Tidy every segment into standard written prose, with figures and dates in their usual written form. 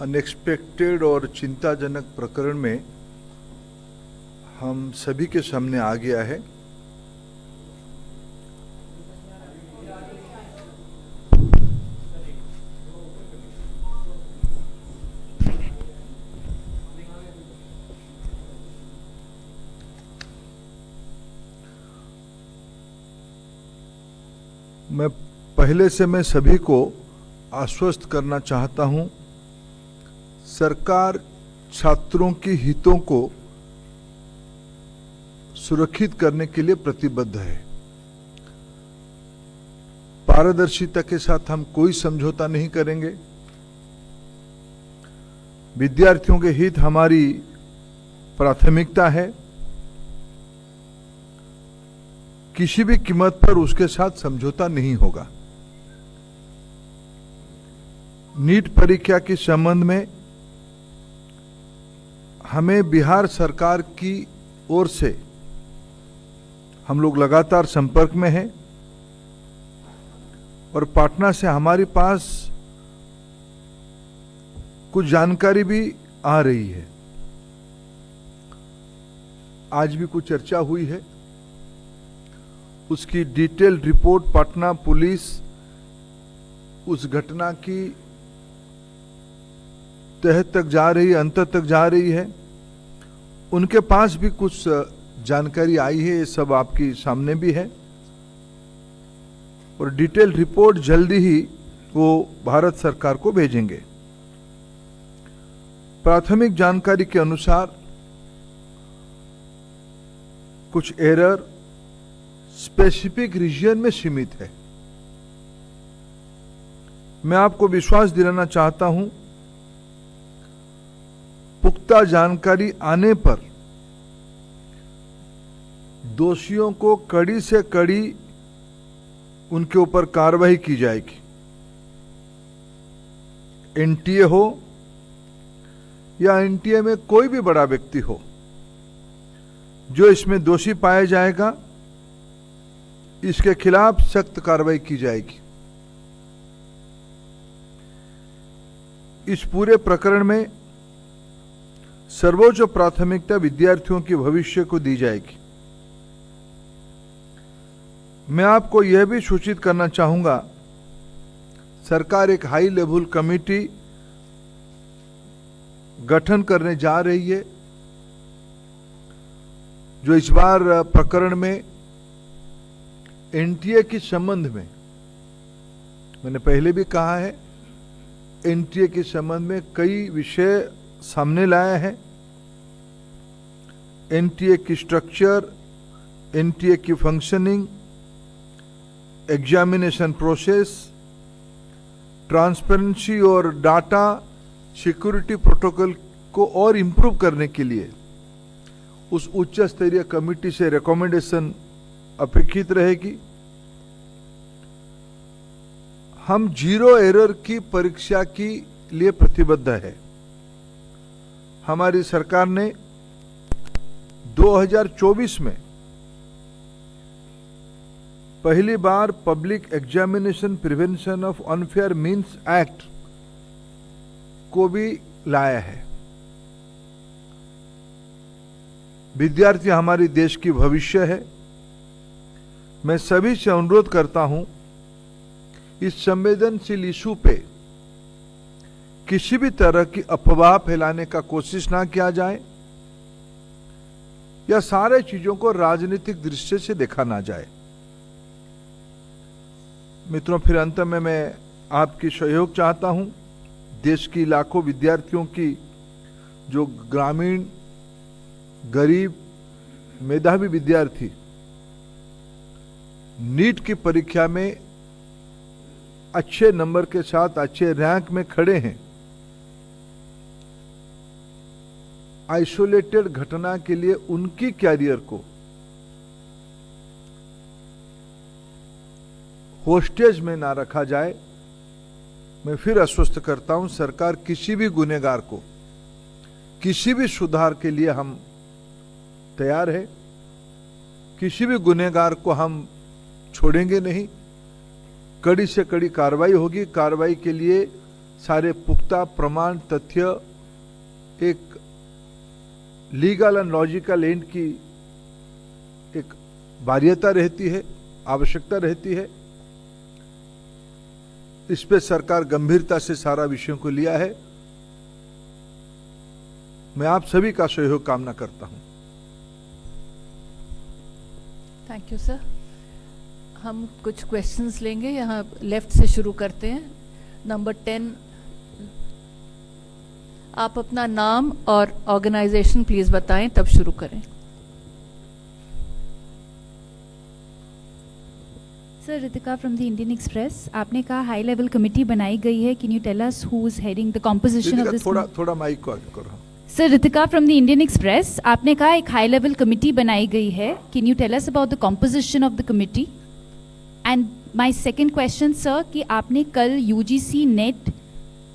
Unexpected और चिंताजनक प्रकरण में हम सभी के सामने आ गया है। मैं सभी को आश्वस्त करना चाहता हूं, सरकार छात्रों के हितों को सुरक्षित करने के लिए प्रतिबद्ध है। पारदर्शिता के साथ हम कोई समझौता नहीं करेंगे। विद्यार्थियों के हित हमारी प्राथमिकता है। किसी भी कीमत पर उसके साथ समझौता नहीं होगा। नीट परीक्षा के संबंध में हमें बिहार सरकार की ओर से हम लोग लगातार संपर्क में हैं और पटना से हमारे पास कुछ जानकारी भी आ रही है। आज भी कुछ चर्चा हुई है, उसकी डिटेल रिपोर्ट पटना पुलिस उस घटना की तह तक जा रही है, अंत तक जा रही है। उनके पास भी कुछ जानकारी आई है, ये सब आपके सामने भी है और डिटेल रिपोर्ट जल्दी ही वो भारत सरकार को भेजेंगे। प्राथमिक जानकारी के अनुसार कुछ एरर स्पेसिफिक रीजन में सीमित है। मैं आपको विश्वास दिलाना चाहता हूं, पुख्ता जानकारी आने पर दोषियों को कड़ी से कड़ी उनके ऊपर कार्रवाई की जाएगी। एनटीए हो या एनटीए में कोई भी बड़ा व्यक्ति हो, जो इसमें दोषी पाया जाएगा इसके खिलाफ सख्त कार्रवाई की जाएगी। इस पूरे प्रकरण में सर्वोच्च प्राथमिकता विद्यार्थियों के भविष्य को दी जाएगी। मैं आपको यह भी सूचित करना चाहूंगा, सरकार एक हाई लेवल कमेटी गठन करने जा रही है, जो इस बार प्रकरण में एनटीए के संबंध में, मैंने पहले भी कहा है, एनटीए के संबंध में कई विषय सामने लाया है। एनटीए की स्ट्रक्चर, एनटीए की फंक्शनिंग, एग्जामिनेशन प्रोसेस, ट्रांसपेरेंसी और डाटा सिक्योरिटी प्रोटोकॉल को और इंप्रूव करने के लिए उस उच्च स्तरीय कमेटी से रिकमेंडेशन अपेक्षित रहेगी। हम जीरो एरर की परीक्षा के लिए प्रतिबद्ध है। हमारी सरकार ने 2024 में पहली बार public examination prevention of unfair means act को भी लाया है। विद्यार्थी हमारे देश की भविष्य है। मैं सभी से अनुरोध करता हूं, इस संवेदनशील इशू पे किसी भी तरह की अफवाह फैलाने का कोशिश ना किया जाए या सारे चीजों को राजनीतिक दृष्टि से देखा ना जाए। मित्रों, फिर अंत में मैं आपकी सहयोग चाहता हूं। देश की लाखों विद्यार्थियों की, जो ग्रामीण, गरीब, मेधावी विद्यार्थी नीट की परीक्षा में अच्छे नंबर के साथ अच्छे रैंक में खड़े हैं, आइसोलेटेड घटना के लिए उनकी कैरियर को होस्टेज में ना रखा जाए। मैं फिर आश्वस्त करता हूं, सरकार किसी भी गुनहगार को, किसी भी सुधार के लिए हम तैयार है। किसी भी गुनहगार को हम छोड़ेंगे नहीं। कड़ी से कड़ी कार्रवाई होगी। कार्रवाई के लिए सारे पुख्ता प्रमाण तथ्य एक लीगल एंड लॉजिकल एंड की एक बाध्यता रहती है, आवश्यकता रहती है। इस पे सरकार गंभीरता से सारा विषयों को लिया है। मैं आप सभी का सहयोग कामना करता हूं। Thank you sir. हम कुछ क्वेश्चंस लेंगे, यहाँ लेफ्ट से शुरू करते हैं। नंबर 10, आप अपना नाम और ऑर्गेनाइजेशन प्लीज बताएं, तब शुरू करें। Sir, Ritika from the Indian Express. आपने कहा हाई लेवल कमेटी बनाई गई है, can you tell us who is heading the composition of this? थोड़ा माइक को आगे करो। Sir, Ritika from the Indian Express. आपने कहा एक हाई लेवल कमेटी बनाई गई है, can you tell us about the composition of the committee? And my second question sir, कि आपने कल यूजीसी नेट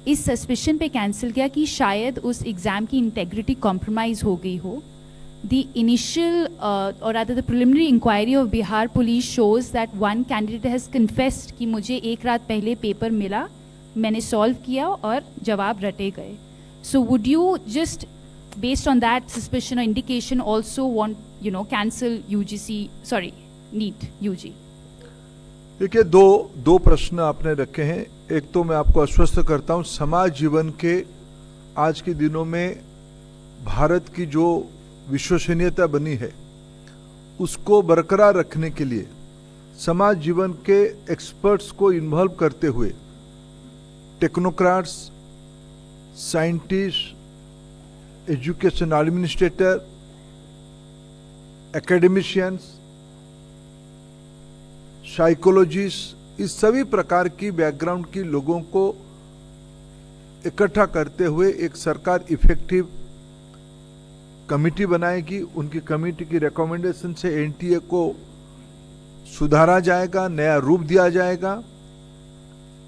इस सस्पिशन पे कैंसिल किया कि शायद उस एग्जाम की इंटेग्रिटी कॉम्प्रोमाइज हो गई हो। The initial or rather the preliminary inquiry of Bihar police shows that one candidate has confessed कि मुझे एक रात पहले पेपर मिला, मैंने सॉल्व किया और जवाब रटे गए। So would you just based on that suspicion or indication also want cancel NEET UG? देखिए, दो प्रश्न आपने रखे हैं। एक तो मैं आपको आश्वस्त करता हूं, समाज जीवन के आज के दिनों में भारत की जो विश्वसनीयता बनी है उसको बरकरार रखने के लिए समाज जीवन के एक्सपर्ट्स को इन्वॉल्व करते हुए technocrats, scientist, education administrator, academicians, psychologist, इस सभी प्रकार की बैकग्राउंड की लोगों को इकट्ठा करते हुए एक सरकार इफेक्टिव कमिटी बनाएगी। उनकी कमिटी की रिकमेंडेशन से एनटीए को सुधारा जाएगा, नया रूप दिया जाएगा।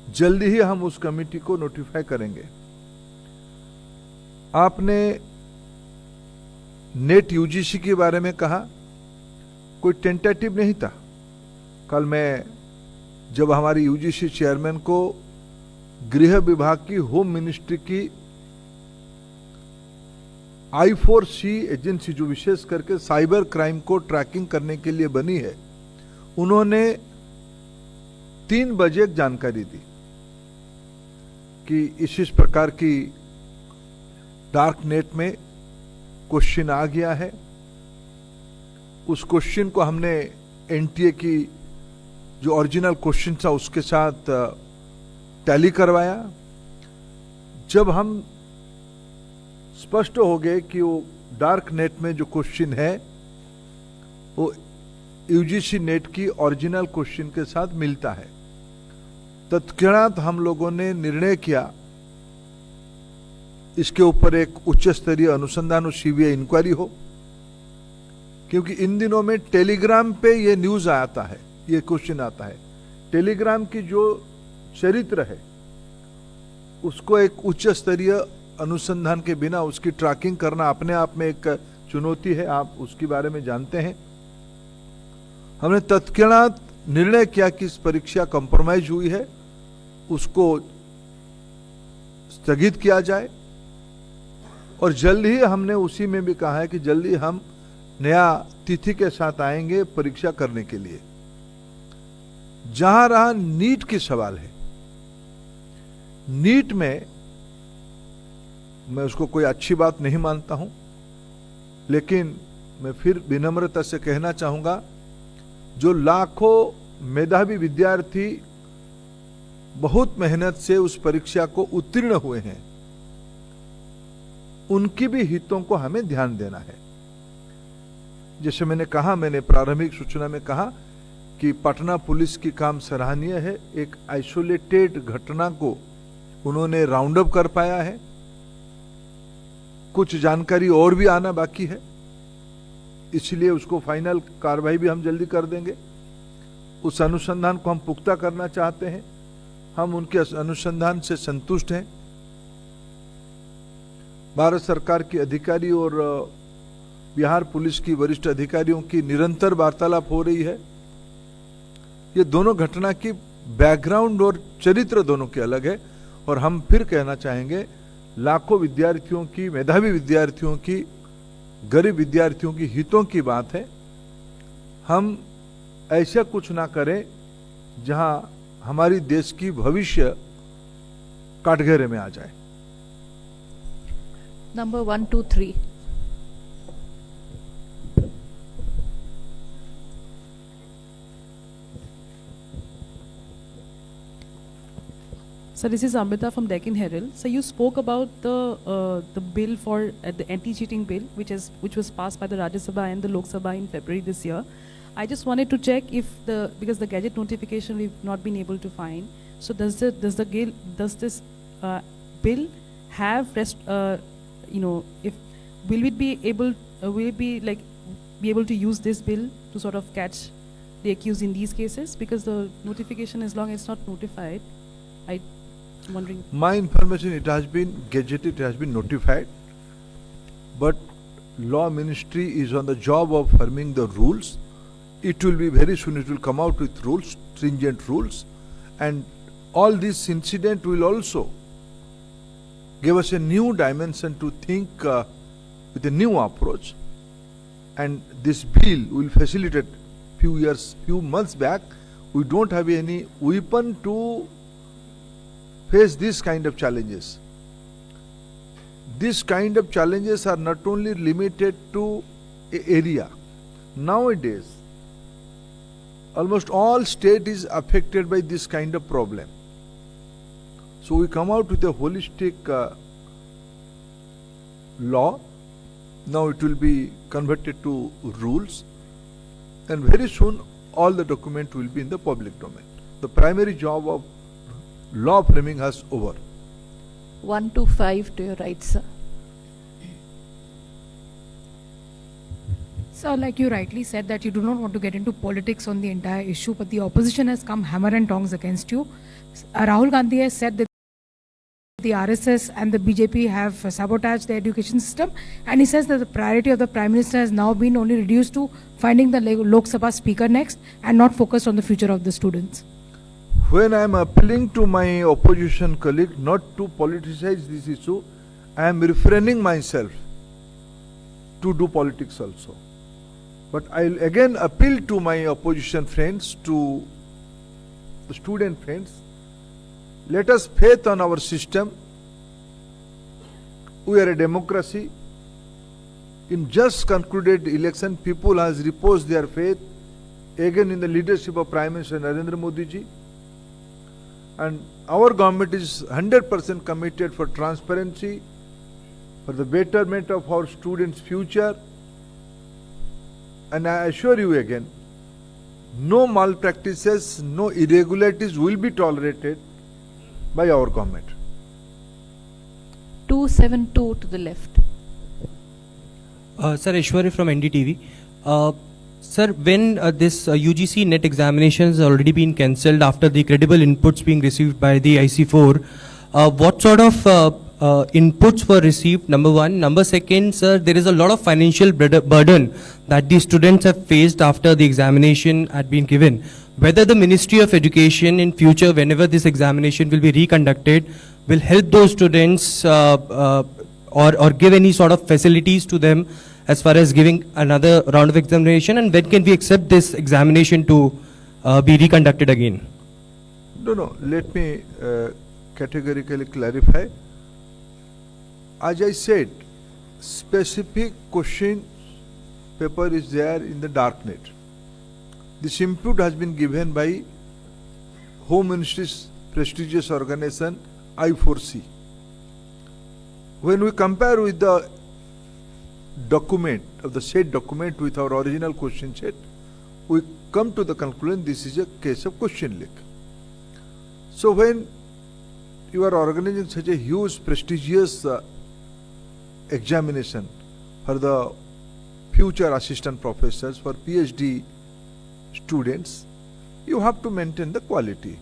जल्दी ही हम उस कमिटी को नोटिफाई करेंगे। आपने नेट यूजीसी के बारे में कहा, कोई टेंटेटिव नहीं था। कल मैं जब हमारी यूजीसी चेयरमैन को गृह विभाग की, होम मिनिस्ट्री की I4C एजेंसी, जो विशेष करके साइबर क्राइम को ट्रैकिंग करने के लिए बनी है, उन्होंने 3 बजे एक जानकारी दी कि इस प्रकार की डार्क नेट में क्वेश्चन आ गया है। उस क्वेश्चन को हमने एनटीए की जो ओरिजिनल क्वेश्चन था उसके साथ टैली करवाया। जब हम स्पष्ट हो गए कि वो डार्क नेट में जो क्वेश्चन है वो यूजीसी नेट की ओरिजिनल क्वेश्चन के साथ मिलता है, तत्क्षणात हम लोगों ने निर्णय किया इसके ऊपर एक उच्च स्तरीय अनुसंधान और सीबीआई इंक्वायरी हो। क्योंकि इन दिनों में टेलीग्राम पे ये न्यूज आता है, ये क्वेश्चन आता है। टेलीग्राम की जो चरित्र है उसको एक उच्च स्तरीय अनुसंधान के बिना उसकी ट्रैकिंग करना अपने आप में एक चुनौती है, आप उसके बारे में जानते हैं। हमने तत्क्षणात निर्णय किया कि इस परीक्षा कॉम्प्रोमाइज हुई है, उसको स्थगित किया जाए। और जल्द ही हमने उसी में भी कहा है कि जल्दी हम नया तिथि के साथ आएंगे परीक्षा करने के लिए। जहां रहा नीट की सवाल है, नीट में मैं उसको कोई अच्छी बात नहीं मानता हूं, लेकिन मैं फिर विनम्रता से कहना चाहूंगा, जो लाखों मेधावी विद्यार्थी बहुत मेहनत से उस परीक्षा को उत्तीर्ण हुए हैं, उनकी भी हितों को हमें ध्यान देना है। जैसे मैंने कहा, मैंने प्रारंभिक सूचना में कहा कि पटना पुलिस की काम सराहनीय है। एक आइसोलेटेड घटना को उन्होंने राउंड अप कर पाया है। कुछ जानकारी और भी आना बाकी है, इसलिए उसको फाइनल कार्रवाई भी हम जल्दी कर देंगे। उस अनुसंधान को हम पुख्ता करना चाहते हैं, हम उनके अनुसंधान से संतुष्ट हैं। भारत सरकार के अधिकारी और बिहार पुलिस की वरिष्ठ अधिकारियों की निरंतर वार्तालाप हो रही है। ये दोनों घटना की बैकग्राउंड और चरित्र दोनों के अलग है, और हम फिर कहना चाहेंगे, लाखों विद्यार्थियों की, मेधावी विद्यार्थियों की, गरीब विद्यार्थियों की हितों की बात है। हम ऐसा कुछ ना करें जहां हमारी देश की भविष्य काटघरे में आ जाए। Number 123. So this is Amrita from Deccan Herald. So you spoke about the bill for the anti-cheating bill, which was passed by the Rajya Sabha and the Lok Sabha in February this year. I just wanted to check if because the gadget notification we've not been able to find. So does this bill have if will it be able be able to use this bill to sort of catch the accused in these cases, because the notification, as long as it's not notified, I'm wondering. My information, it has been gazetted, it has been notified, but law ministry is on the job of forming the rules. It will be very soon, it will come out with rules, stringent rules, and all this incident will also give us a new dimension to think with a new approach, and this bill will facilitate. Few months back, we don't have any weapon to face this kind of challenges. This kind of challenges are not only limited to an area. Nowadays, almost all state is affected by this kind of problem. So we come out with a holistic law. Now it will be converted to rules, and very soon all the document will be in the public domain. The primary job of law framing has over. 125 to your right, sir. So, like you rightly said, that you do not want to get into politics on the entire issue, but the opposition has come hammer and tongs against you. Rahul Gandhi has said that the RSS and the BJP have sabotaged the education system, and he says that the priority of the Prime Minister has now been only reduced to finding the Lok Sabha speaker next and not focused on the future of the students. When I am appealing to my opposition colleague not to politicize this issue, I am refraining myself to do politics also. But I will again appeal to my opposition friends, to the student friends, let us faith on our system. We are a democracy. In just concluded election, people has reposed their faith again in the leadership of Prime Minister Narendra Modi ji. And our government is 100% committed for transparency, for the betterment of our students' future. And I assure you again, no malpractices, no irregularities will be tolerated by our government. 272 to the left. Sir, Ishwari from NDTV. Sir, when this UGC NET examination has already been cancelled after the credible inputs being received by the IC4, what sort of inputs were received, number one? Number second, sir, there is a lot of financial burden that the students have faced after the examination had been given. Whether the Ministry of Education in future, whenever this examination will be reconducted, will help those students or give any sort of facilities to them as far as giving another round of examination, and when can we accept this examination to be reconducted again? No, let me categorically clarify. As I said, specific question paper is there in the darknet. This input has been given by Home Ministry's prestigious organization I4C. When we compare with the document of the said document with our original question set, we come to the conclusion this is a case of question leak. So when you are organizing such a huge prestigious examination for the future assistant professors, for PhD students, you have to maintain the quality.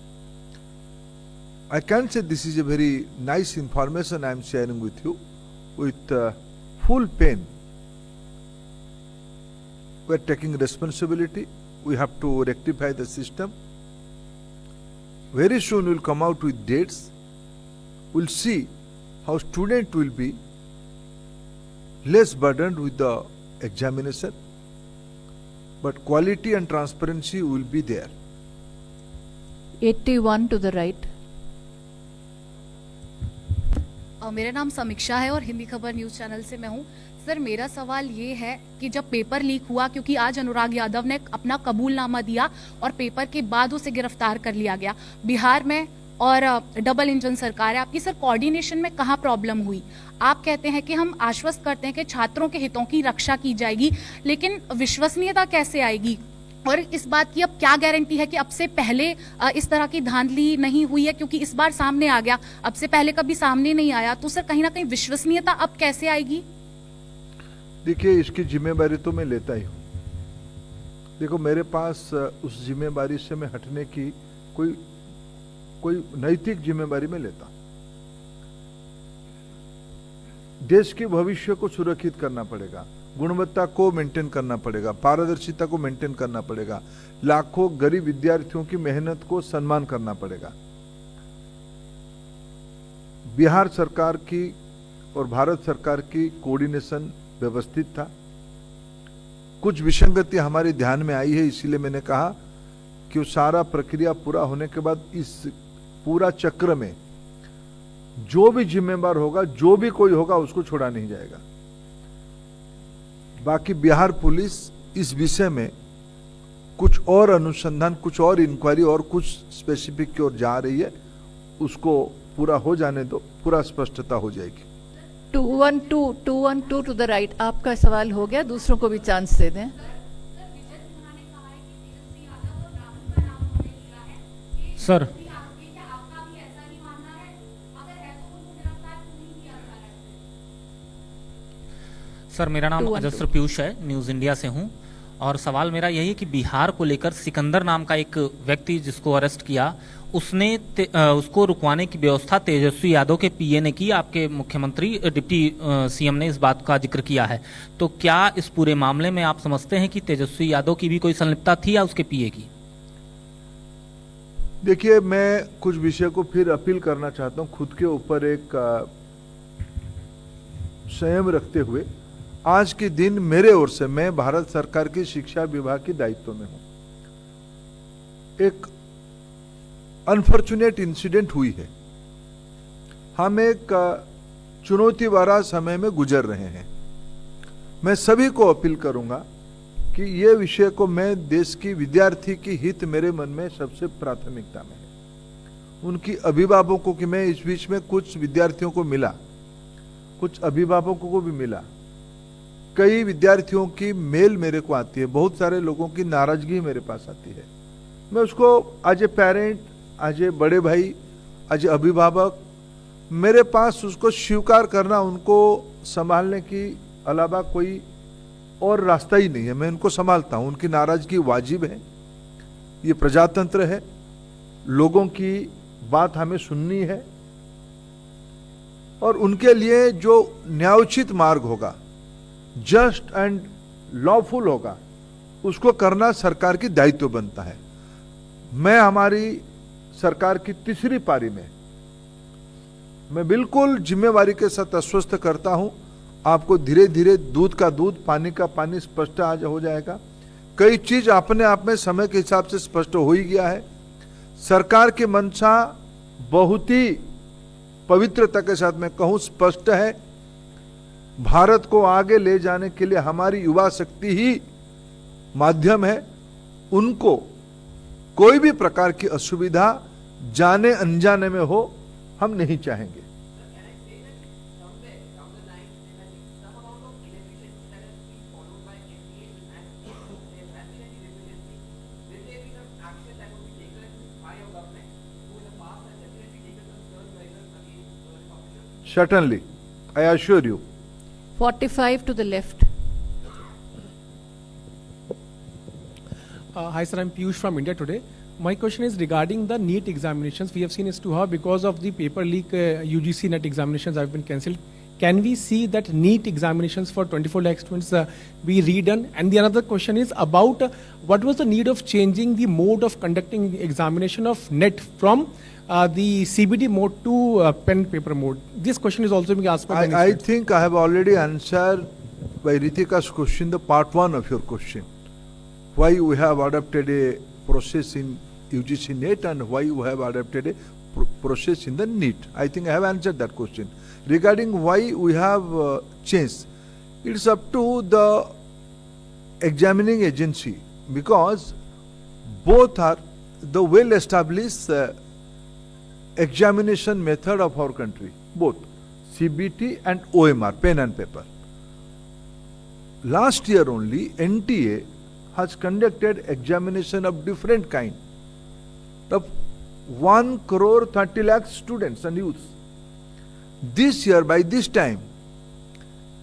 I can't say this is a very nice information I am sharing with you with full pain. We are taking responsibility. We have to rectify the system. Very soon we will come out with dates. we'll see how student will be less burdened with the examination, but quality and transparency will be there. 81 to the right. मेरा नाम समीक्षा है और हिंदी खबर news channel से मैं हूँ। Sir, मेरा सवाल ये है कि जब पेपर लीक हुआ, क्योंकि आज अनुराग यादव ने अपना कबूलनामा दिया और पेपर के बाद उसे गिरफ्तार कर लिया गया, बिहार में और डबल इंजन सरकार है आपकी, सर कोऑर्डिनेशन में कहाँ प्रॉब्लम हुई? आप कहते हैं कि हम आश्वस्त करते हैं कि छात्रों के हितों की रक्षा की जाएगी, लेकिन विश्वसनीयता कैसे आएगी? और इस बात की अब क्या गारंटी है कि अब से पहले इस तरह की धांधली नहीं हुई है? क्योंकि इस बार सामने आ गया, अब से पहले कभी सामने नहीं आया, तो सर कहीं ना कहीं विश्वसनीयता अब कैसे आएगी? देखिए, इसकी जिम्मेदारी तो मैं लेता ही हूँ। देखो, मेरे पास उस जिम्मेदारी से मैं हटने की कोई नैतिक जिम्मेदारी में लेता। देश के भविष्य को सुरक्षित करना पड़ेगा, गुणवत्ता को मेंटेन करना पड़ेगा, पारदर्शिता को मेंटेन करना पड़ेगा, लाखों गरीब विद्यार्थियों की मेहनत को सम्मान करना पड़ेगा। बिहार सरकार की और भारत सरकार की कोऑर्डिनेशन व्यवस्थित था। कुछ विसंगति हमारे ध्यान में आई है, इसीलिए मैंने कहा कि वो सारा प्रक्रिया पूरा होने के बाद इस पूरा चक्र में जो भी जिम्मेदार होगा, जो भी कोई होगा, उसको छोड़ा नहीं जाएगा। बाकी बिहार पुलिस इस विषय में कुछ और अनुसंधान, कुछ और इंक्वायरी और कुछ स्पेसिफिक की ओर जा रही है, उसको पूरा हो जाने दो, पूरा स्पष्टता हो जाएगी। 212 टू द राइट। आपका सवाल हो गया, दूसरों को भी चांस दे दें। सर, सर मेरा नाम 212 अजस्र पीयूष है, न्यूज़ इंडिया से हूं, और सवाल मेरा यही है कि बिहार को लेकर सिकंदर नाम का एक व्यक्ति जिसको अरेस्ट किया, उसको रुकवाने की व्यवस्था तेजस्वी यादव के पीए ने की। आपके मुख्यमंत्री डिप्टी सीएम ने इस बात का जिक्र किया है, तो क्या इस पूरे मामले में आप समझते हैं कि तेजस्वी यादव की भी कोई संलिप्तता थी या उसके पीए की? देखिए, मैं कुछ विषय को फिर अपील करना चाहता हूं, खुद के ऊपर एक संयम रखते हुए। आज के दिन मेरे ओर से, मैं भारत सरकार की शिक्षा विभाग के दायित्व में हूं। एक अनफॉर्चुनेट इंसिडेंट हुई है, हम एक चुनौती भरा समय में गुजर रहे हैं। मैं सभी को अपील करूंगा कि ये विषय को, मैं देश की विद्यार्थी की हित मेरे मन में सबसे प्राथमिकता में है। उनकी अभिभावकों की, मैं इस बीच में कुछ विद्यार्थियों को मिला, कुछ अभिभावकों को भी मिला, कई विद्यार्थियों की मेल मेरे को आती है, बहुत सारे लोगों की नाराजगी मेरे पास आती है। मैं उसको as a parent, as a बड़े भाई, एज ए अभिभावक, मेरे पास उसको स्वीकार करना, उनको संभालने की अलावा कोई और रास्ता ही नहीं है। मैं उनको संभालता हूं, उनकी नाराजगी वाजिब है, ये प्रजातंत्र है, लोगों की बात हमें सुननी है, और उनके लिए जो न्यायोचित मार्ग होगा, जस्ट एंड लॉफुल होगा, उसको करना सरकार की दायित्व बनता है। मैं हमारी सरकार की तीसरी पारी में मैं बिल्कुल जिम्मेवारी के साथ आश्वस्त करता हूं, आपको धीरे धीरे दूध का दूध, पानी का पानी स्पष्ट हो जाएगा। कई चीज अपने आप में समय के हिसाब से स्पष्ट हो ही गया है। सरकार की मंशा बहुत ही पवित्रता के साथ मैं कहूं स्पष्ट है। भारत को आगे ले जाने के लिए हमारी युवा शक्ति ही माध्यम है। उनको कोई भी प्रकार की असुविधा जाने अनजाने में हो, हम नहीं चाहेंगे। Certainly, I assure you. 45 to the left. Hi sir, I'm Piyush from India Today. My question is regarding the NEET examinations. We have seen as to how because of the paper leak UGC NET examinations have been cancelled. can we see that NEET examinations for 24 lakh students be redone? And the another question is about what was the need of changing the mode of conducting examination of NET from the CBT mode to pen paper mode? This question is also being asked by many I students. think I have already answered by Ritika's question, the part 1 of your question. Why we have adopted a process in UGC NET and why we have adopted a process in the NEET. I think I have answered that question. Regarding why we have changed, it's up to the examining agency, because both are the well-established examination method of our country, both CBT and OMR, pen and paper. Last year only, NTA has conducted examination of different kind of 1 crore 30 lakh students and youths. This year, by this time,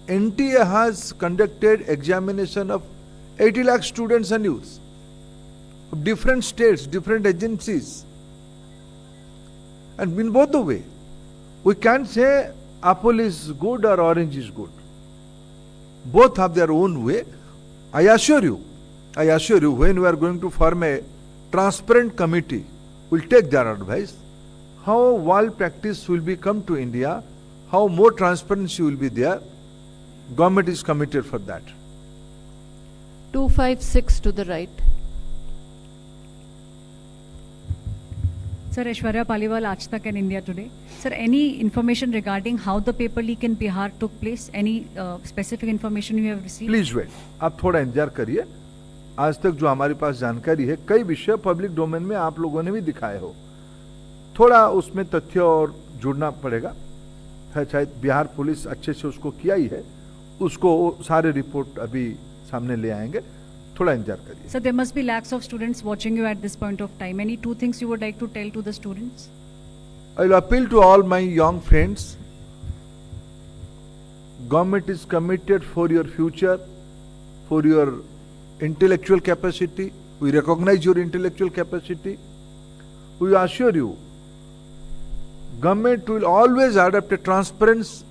NTA has conducted examination of 80 lakh students and youths of different states, different agencies. And in both the way, we can't say apple is good or orange is good. Both have their own way. I assure you, when we are going to form a transparent committee, we'll take their advice. How world practice will be come to India, how more transparency will be there. Government is committed for that. 256 to the right. Sir, Aishwarya Paliwal, Aaj Tak and India Today. Sir, any information regarding how the paper leak in Bihar took place? Any specific information you have received? Please wait, आप थोड़ा इंतजार करिए. आज तक जो हमारे पास जानकारी है, कई विषय पब्लिक डोमेन में आप लोगों ने भी दिखाए हो. थोड़ा उसमें तथ्य और जुड़ना पड़ेगा. है शायद बिहार पुलिस अच्छे से उसको किया ही है, उसको सारे रिपोर्ट अभी सामने ले आएंगे. थोड़ा इंतजार करिए. Sir, there must be lakhs of students watching you at this point of time. Any 2 things you would like to tell to the students? I will appeal to all my young friends. Government is committed for your future, for your intellectual capacity. We recognize your intellectual capacity. We assure you, government will always adopt a transparent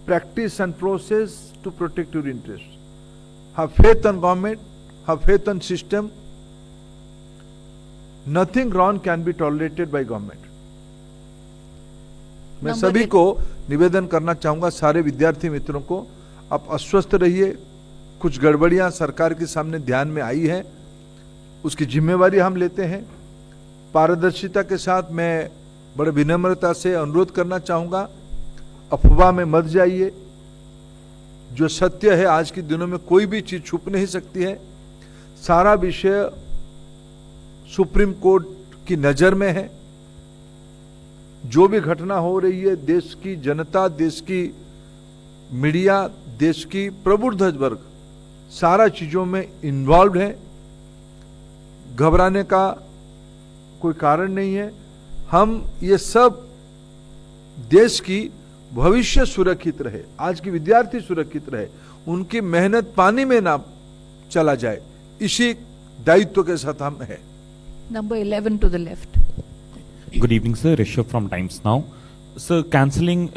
practice and process to protect your interests. Have faith on government, have faith on system. Nothing wrong can be tolerated by government. मैं Number सभी eight. को निवेदन करना चाहूंगा, सारे विद्यार्थी मित्रों को, आप अस्वस्थ रहिए. कुछ गड़बड़ियां सरकार के सामने ध्यान में आई है, उसकी जिम्मेवारी हम लेते हैं. पारदर्शिता के साथ मैं बड़े विनम्रता से अनुरोध करना चाहूंगा, अफवाह में मत जाइए. जो सत्य है, आज के दिनों में कोई भी चीज छुप नहीं सकती है. सारा विषय सुप्रीम कोर्ट की नजर में है. जो भी घटना हो रही है, देश की जनता, देश की मीडिया, देश की प्रबुद्ध वर्ग सारा चीजों में इन्वॉल्व है. घबराने का कोई कारण नहीं है. हम ये सब देश की भविष्य सुरक्षित रहे, आज की विद्यार्थी सुरक्षित रहे, उनकी मेहनत पानी में ना चला जाए, इसी दायित्व के साथ हम हैं. Number 11 to the left. Good evening, sir. Rishabh from Times Now. Sir, cancelling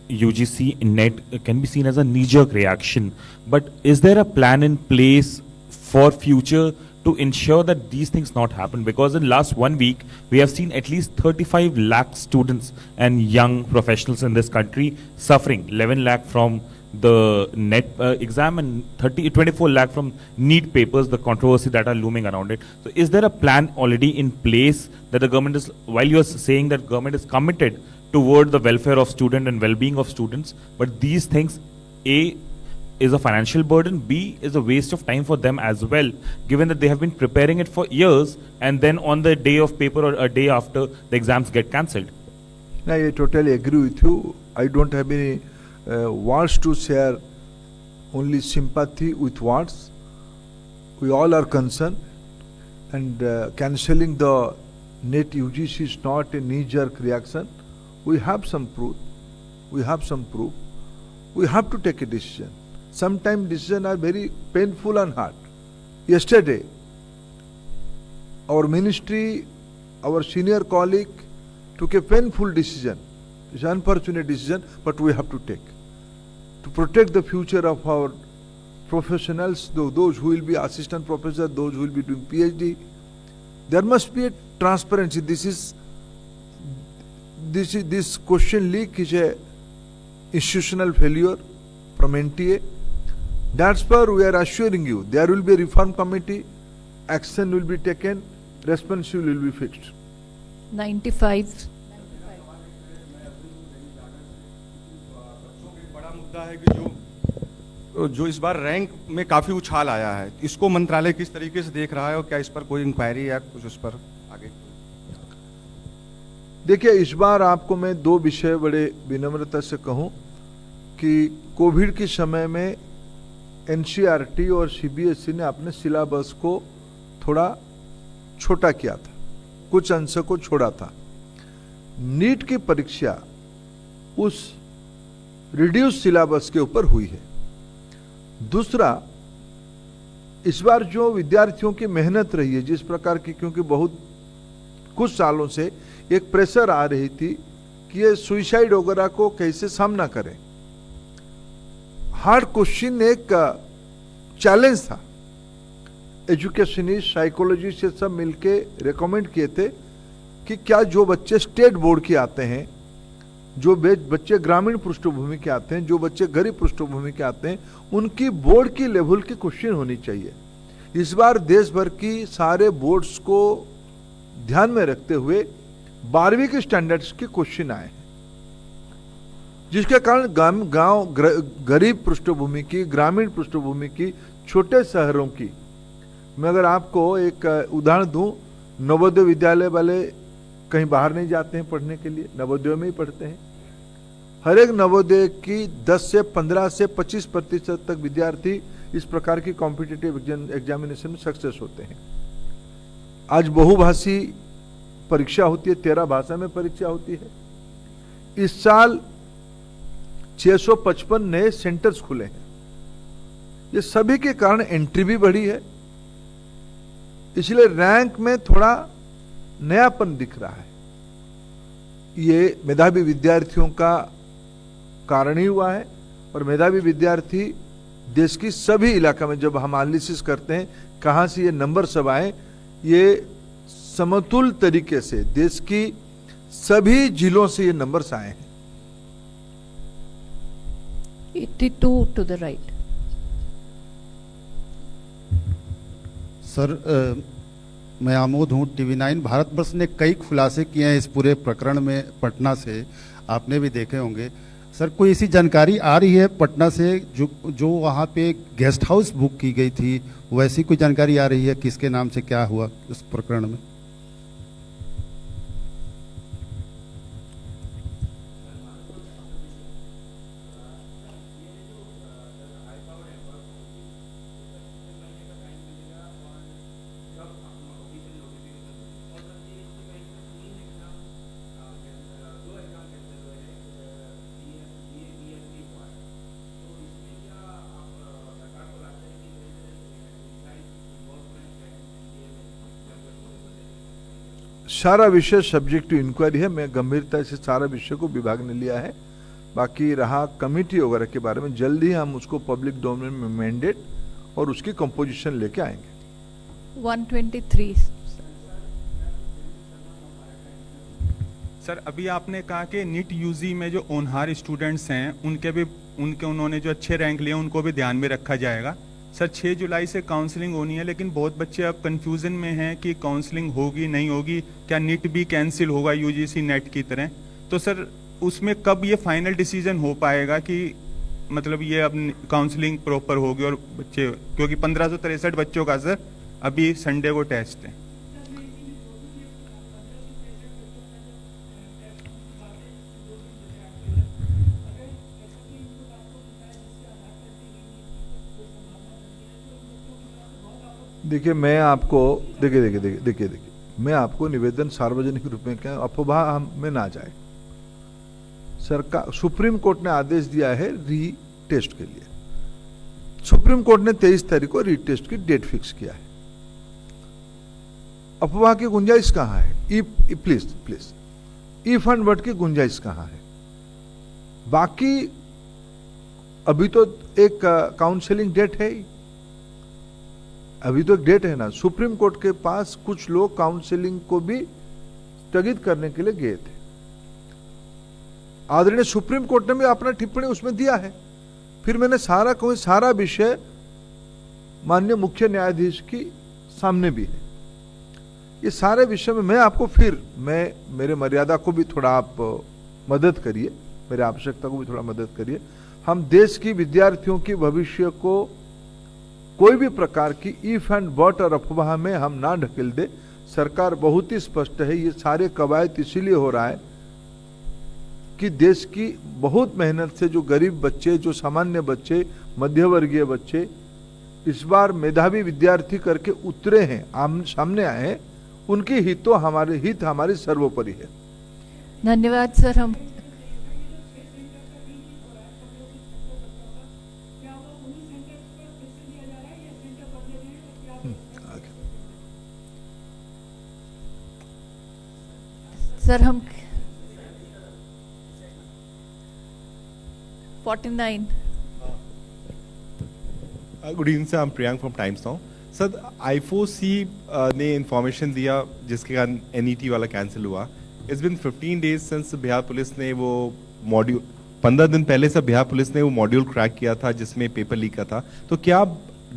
UGC NET can be seen as a knee-jerk reaction, but is there a plan in place for future to ensure that these things not happen? Because in last 1 week, we have seen at least 35 lakh students and young professionals in this country suffering. 11 lakh from the NET exam and 24 lakh from NEET papers, the controversy that are looming around it. So is there a plan already in place that the government is, while you are saying that government is committed toward the welfare of student and well-being of students, but these things, A, is a financial burden, B, is a waste of time for them as well, given that they have been preparing it for years and then on the day of paper or a day after, the exams get cancelled. I totally agree with you. I don't have any words to share, only sympathy with words. We all are concerned, and cancelling the NET UGC is not a knee-jerk reaction. We have some proof. We have to take a decision. Sometimes decisions are very painful and hard. Yesterday, our ministry, our senior colleague took a painful decision, It's an unfortunate decision, but we have to take to protect the future of our professionals, those who will be assistant professor, those who will be doing PhD. There must be a transparency. This question leak is a institutional failure from NTA. That's why we are assuring you there will be a reform committee, action will be taken, responsibility will be fixed. 95. बड़ा मुद्दा है कि जो इस बार rank में काफी उछाल आया है, इसको मंत्रालय किस तरीके से देख रहा है और क्या इस पर कोई इंक्वायरी या कुछ उस पर आगे? देखिए, इस बार आपको मैं दो विषय बड़े विनम्रता से कहूं कि कोविड के समय में एनसीईआरटी और सीबीएसई ने अपने सिलेबस को थोड़ा छोटा किया था, कुछ अंश को छोड़ा था। नीट की परीक्षा उस रिड्यूस सिलेबस के ऊपर हुई है। दूसरा, इस बार जो विद्यार्थियों की मेहनत रही है जिस प्रकार की, क्योंकि बहुत कुछ सालों से एक प्रेशर आ रही थी कि ये सुसाइड वगैरह को कैसे सामना करें। हार्ड क्वेश्चन एक चैलेंज था। एजुकेशनिस्ट, साइकोलॉजिस्ट से सब मिलके रेकमेंड किए थे कि क्या जो बच्चे स्टेट बोर्ड के आते हैं, जो बच्चे ग्रामीण पृष्ठभूमि के आते हैं, जो बच्चे गरीब पृष्ठभूमि के आते हैं, उनकी बोर्ड की लेवल की क्वेश्चन होनी चाहिए। इस बार देश भर की सारे बोर्ड्स को ध्यान में रखते हुए 12वीं के स्टैंडर्ड्स के क्वेश्चन आए हैं, जिसके कारण गांव गरीब पृष्ठभूमि की, ग्रामीण पृष्ठभूमि की, छोटे शहरों की, मैं अगर आपको एक उदाहरण दूं, नवोदय विद्यालय वाले कहीं बाहर नहीं जाते हैं पढ़ने के लिए, नवोदय में ही पढ़ते हैं। हर एक नवोदय की 10 से 15 से 25% तक विद्यार्थी इस प्रकार की कॉम्पिटिटिव एग्जामिनेशन में सक्सेस होते हैं। आज बहुभाषी परीक्षा होती है, 13 भाषा में परीक्षा होती है। इस साल 655 नए सेंटर्स खुले हैं। ये सभी के कारण एंट्री भी बढ़ी है, इसलिए रैंक में थोड़ा नयापन दिख रहा है। ये मेधावी विद्यार्थियों का कारण ही हुआ है, और मेधावी विद्यार्थी देश की सभी इलाका में, जब हम एनालिसिस करते हैं कहां से ये नंबर सब आए, ये समतुल तरीके से देश की सभी जिलों से ये नंबर्स आए हैं। 82 to the right. सर, मैं आमोद हूँ, TV9। भारतवर्ष ने कई खुलासे किए हैं इस पूरे प्रकरण में पटना से, आपने भी देखे होंगे। सर, कोई ऐसी जानकारी आ रही है पटना से जो वहाँ पे गेस्ट हाउस बुक की गई थी, वैसी कोई जानकारी आ रही है? किसके नाम से क्या हुआ उस प्रकरण में? सारा विषय सब्जेक्ट टू इंक्वायरी है। मैं गंभीरता से सारा विषय को विभाग ने लिया है। बाकी रहा कमेटी वगैरह के बारे में, जल्दी हम उसको पब्लिक डोमेन में मैंडेट और उसकी कंपोजिशन लेके आएंगे। 123. सर, अभी आपने कहा कि नीट यूजी में जो ओनहार स्टूडेंट्स हैं उन्होंने जो अच्छे रैंक लिए उनको भी ध्यान में रखा जाएगा। सर, 6 जुलाई से काउंसलिंग होनी है, लेकिन बहुत बच्चे अब कंफ्यूजन में हैं कि काउंसलिंग होगी नहीं होगी, क्या नीट भी कैंसिल होगा यूजीसी नेट की तरह। तो सर, उसमें कब ये फाइनल डिसीजन हो पाएगा कि मतलब ये अब काउंसलिंग प्रॉपर होगी और बच्चे, क्योंकि 1563 बच्चों का सर अभी संडे को टेस्ट है। देखिए, मैं आपको देखिए मैं आपको निवेदन सार्वजनिक रूप में क्या, अफवाह हम में ना जाए। सरकार, सुप्रीम कोर्ट ने आदेश दिया है रीटेस्ट के लिए। सुप्रीम कोर्ट ने 23 तारीख को रीटेस्ट की डेट फिक्स किया है। अफवाह की गुंजाइश कहां है? प्लीज इफ एंड बट की गुंजाइश कहां है? बाकी अभी तो एक काउंसलिंग डेट है ही, अभी तो एक डेट है ना। सुप्रीम कोर्ट के पास कुछ लोग काउंसलिंग को भी स्थगित करने के लिए गए थे। आदरणीय सुप्रीम कोर्ट ने भी अपना टिप्पणी उसमें दिया है। फिर मैंने सारा विषय माननीय मुख्य न्यायाधीश की सामने भी है। ये सारे विषय में मैं आपको मेरे मर्यादा को भी थोड़ा आप मदद करिए, मेरे आवश्यकता को भी थोड़ा मदद करिए। हम देश की विद्यार्थियों की भविष्य को कोई भी प्रकार की इफ एंड बट और अफवाह में हम ना ढकेल दे। सरकार बहुत ही स्पष्ट है, ये सारे कवायद इसीलिए हो रहा है कि देश की बहुत मेहनत से जो गरीब बच्चे, जो सामान्य बच्चे, मध्यवर्गीय बच्चे इस बार मेधावी विद्यार्थी करके उतरे हैं, सामने आए हैं, उनके हित हमारी सर्वोपरि है। धन्यवाद सर। हम सर हम 49 good evening sir, I am Priyank from times now. Sir I4C ने इंफॉर्मेशन दिया जिसके कारण NET वाला कैंसिल हुआ। It's been 15 days since Bihar police ने वो मॉड्यूल 15 दिन पहले से बिहार पुलिस ने वो मॉड्यूल क्रैक किया था जिसमें पेपर लीक का था। तो क्या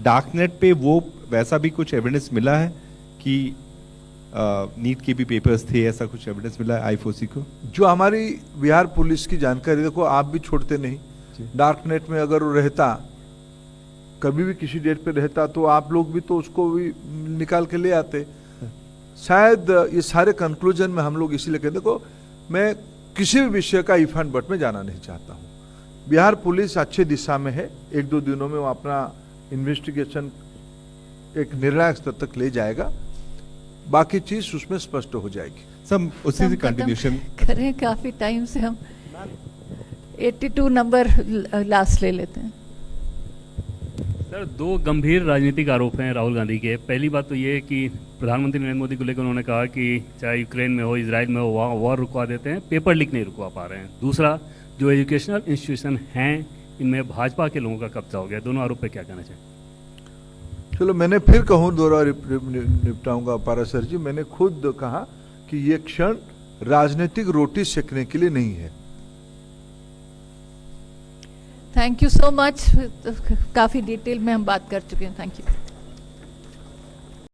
डार्क नेट पे वो वैसा भी कुछ एविडेंस मिला है कि नीट के भी पेपर्स थे, ऐसा कुछ एविडेंस मिला है I4C को? जो हमारी बिहार पुलिस की जानकारी, देखो आप भी छोड़ते नहीं, डार्क नेट में अगर वो रहता, कभी भी किसी डेट पे रहता, तो आप लोग भी तो उसको भी निकाल के ले आते। शायद ये सारे कंक्लूजन में हम लोग इसीलिए कहते, देखो मैं किसी भी विषय का इफ एंड बट में जाना नहीं चाहता हूँ। बिहार पुलिस अच्छे दिशा में है, 1-2 दिनों में वो अपना इन्वेस्टिगेशन एक निर्णायक स्तर तक ले जाएगा, बाकी चीज उसमें स्पष्ट हो जाएगी। सब उसी से कंटिन्यूशन करें, काफी टाइम से हम 82 नंबर लास्ट ले लेते हैं। सर, 2 गंभीर राजनीतिक आरोप हैं राहुल गांधी के। पहली बात तो ये है कि प्रधानमंत्री नरेंद्र मोदी को लेकर उन्होंने कहा कि चाहे यूक्रेन में हो, इजराइल में हो, वहाँ वॉर रुकवा देते हैं, पेपर लीक नहीं रुकवा पा रहे हैं। दूसरा, जो एजुकेशनल इंस्टीट्यूशन हैं इनमें भाजपा के लोगों का कब्जा हो गया। दोनों आरोप पे क्या कहना चाहिए? चलो मैंने फिर कहूँ, दोहरा निपटाऊंगा पारासर जी। मैंने खुद कहा कि ये क्षण राजनीतिक रोटी सेकने के लिए नहीं है। Thank you so much. काफी डिटेल में हम बात कर चुके हैं। Thank you.